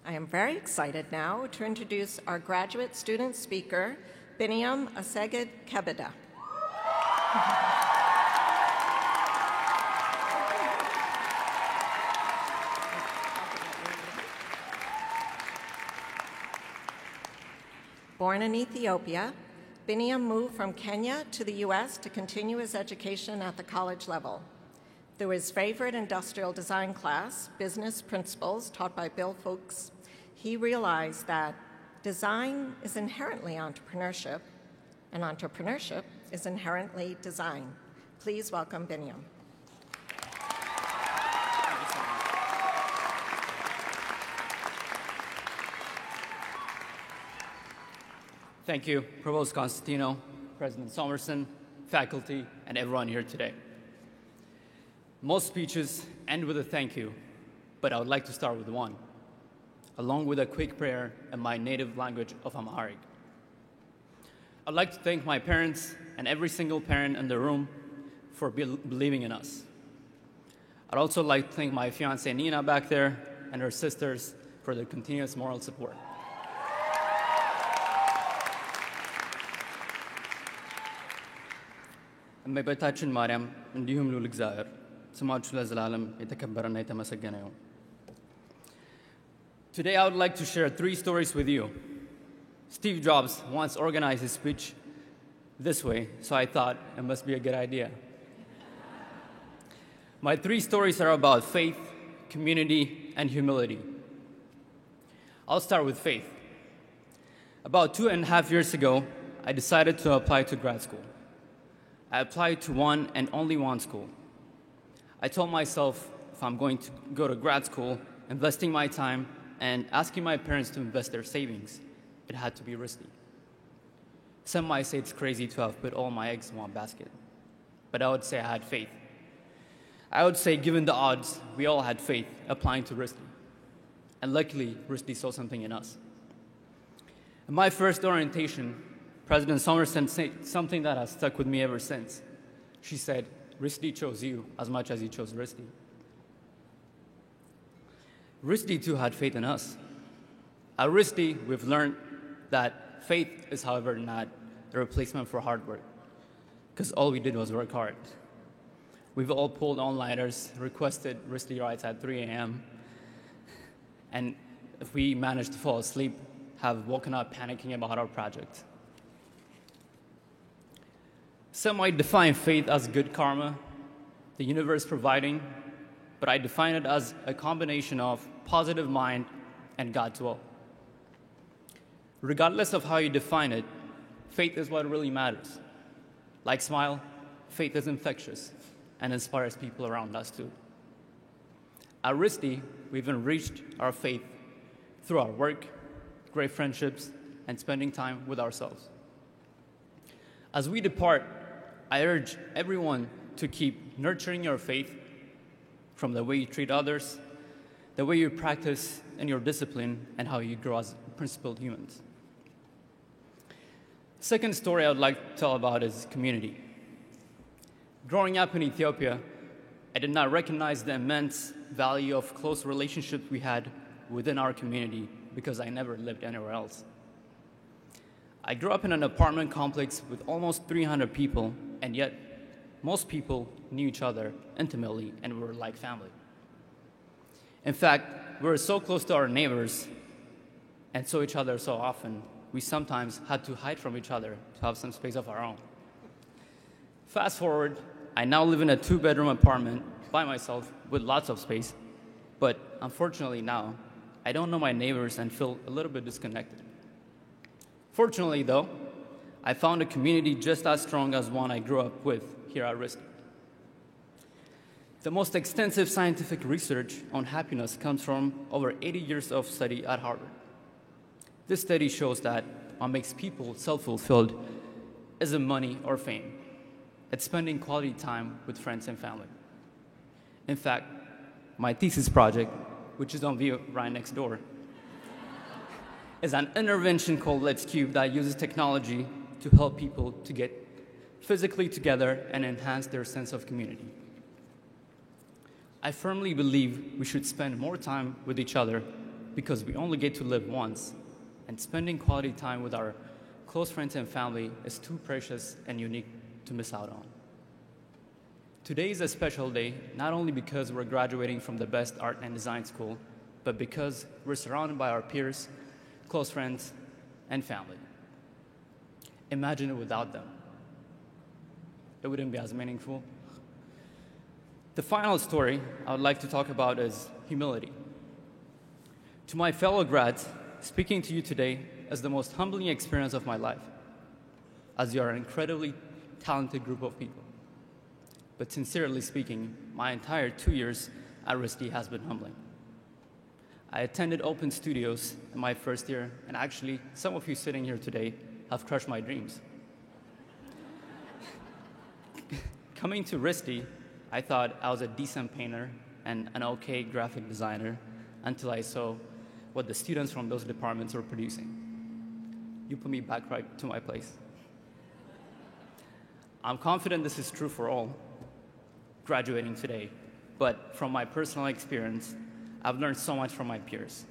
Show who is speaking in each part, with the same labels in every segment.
Speaker 1: I am very excited now to introduce our graduate student speaker, Biniam Assegid Kebeda. Born in Ethiopia, Biniam moved from Kenya to the U.S. to continue his education at the college level. Through his favorite industrial design class, Business Principles, taught by Bill Fuchs, he realized that design is inherently entrepreneurship, and entrepreneurship is inherently design. Please welcome Biniam.
Speaker 2: Thank you, Provost Constantino, President Somerson, faculty, and everyone here today. Most speeches end with a thank you, but I would like to start with one, along with a quick prayer in my native language of Amharic. I'd like to thank my parents and every single parent in the room for believing in us. I'd also like to thank my fiancée Nina back there and her sisters for their continuous moral support. እመቤታችን ማርያም እንዲሁም ልዑል እግዚአብሔር ስማችሁ ለዘላለም የተከበረና የተመሰገነ ይሁን። Today I would like to share 3 stories with you. Steve Jobs once organized his speech this way, so I thought it must be a good idea. My 3 stories are about faith, community, and humility. I'll start with faith. About 2.5 years ago, I decided to apply to grad school. I applied to one and only one school. I told myself if I'm going to go to grad school, investing my time and asking my parents to invest their savings, it had to be risky. Some might say it's crazy to have put all my eggs in one basket, but I would say I had faith. I would say given the odds, we all had faith applying to RISD. And luckily, RISD saw something in us. In my first orientation, President Somerson said something that has stuck with me ever since. She said, RISD chose you as much as you chose RISD. RISD too had faith in us. At RISD, we've learned that faith is, however, not a replacement for hard work, because all we did was work hard. We've all pulled all-nighters, requested RISD rides at 3 a.m., and if we managed to fall asleep, have woken up panicking about our project. Some might define faith as good karma, the universe providing, but I define it as a combination of positive mind and God's will. Regardless of how you define it, faith is what really matters. Like Smile, faith is infectious and inspires people around us too. At RISD, we've enriched our faith through our work, great friendships, and spending time with ourselves. As we depart, I urge everyone to keep nurturing your faith from the way you treat others, the way you practice in your discipline, and how you grow as principled humans. Second story I would like to tell about is community. Growing up in Ethiopia, I did not recognize the immense value of close relationships we had within our community because I never lived anywhere else. I grew up in an apartment complex with almost 300 people, and yet most people knew each other intimately and we were like family. In fact, we were so close to our neighbors and saw each other so often, we sometimes had to hide from each other to have some space of our own. Fast forward, I now live in a 2-bedroom apartment by myself with lots of space, but unfortunately now, I don't know my neighbors and feel a little bit disconnected. Fortunately, though, I found a community just as strong as one I grew up with here at RISD. The most extensive scientific research on happiness comes from over 80 years of study at Harvard. This study shows that what makes people self-fulfilled isn't money or fame. It's spending quality time with friends and family. In fact, my thesis project, which is on view right next door, is an intervention called Let's Cube that uses technology to help people to get physically together and enhance their sense of community. I firmly believe we should spend more time with each other because we only get to live once, and spending quality time with our close friends and family is too precious and unique to miss out on. Today is a special day, not only because we're graduating from the best art and design school, but because we're surrounded by our peers, close friends, and family. Imagine it without them. It wouldn't be as meaningful. The final story I would like to talk about is humility. To my fellow grads, speaking to you today is the most humbling experience of my life, as you are an incredibly talented group of people. But sincerely speaking, my entire 2 years at RISD has been humbling. I attended Open Studios in my first year, and actually, some of you sitting here today have crushed my dreams. Coming to RISD, I thought I was a decent painter and an okay graphic designer until I saw what the students from those departments were producing. You put me back right to my place. I'm confident this is true for all graduating today, but from my personal experience, I've learned so much from my peers.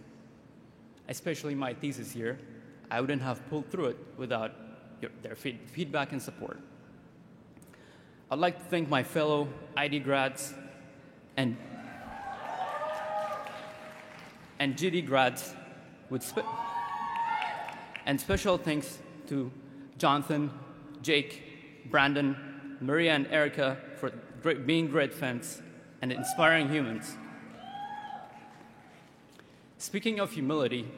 Speaker 2: Especially my thesis year, I wouldn't have pulled through it without their feedback and support. I'd like to thank my fellow ID grads and GD grads and special thanks to Jonathan, Jake, Brandon, Maria, and Erica for being great friends and inspiring humans. Speaking of humility,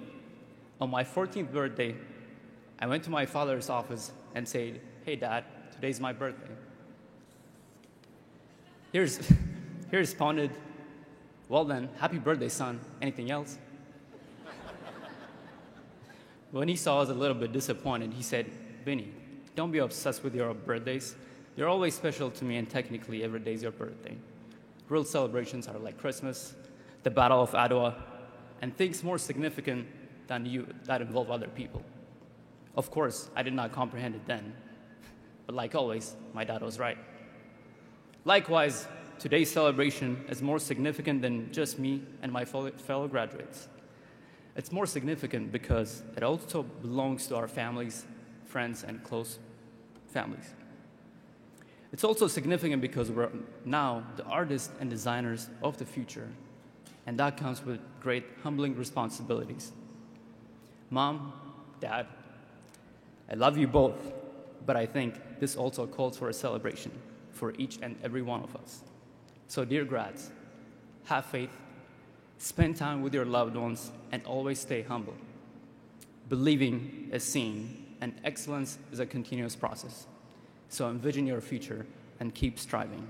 Speaker 2: on my 14th birthday, I went to my father's office and said, "Hey, Dad, today's my birthday." He responded, "Well then, happy birthday, son. Anything else?" When he saw I was a little bit disappointed, he said, "Vinny, don't be obsessed with your birthdays. You're always special to me, and technically every day is your birthday. Real celebrations are like Christmas, the Battle of Adwa, and things more significant than you that involve other people." Of course, I did not comprehend it then, but like always, my dad was right. Likewise, today's celebration is more significant than just me and my fellow graduates. It's more significant because it also belongs to our families, friends, and close families. It's also significant because we're now the artists and designers of the future, and that comes with great humbling responsibilities. Mom, Dad, I love you both, but I think this also calls for a celebration for each and every one of us. So dear grads, have faith, spend time with your loved ones, and always stay humble. Believing is seeing, and excellence is a continuous process. So envision your future and keep striving.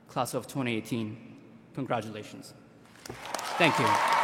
Speaker 2: Class of 2018, congratulations. Thank you.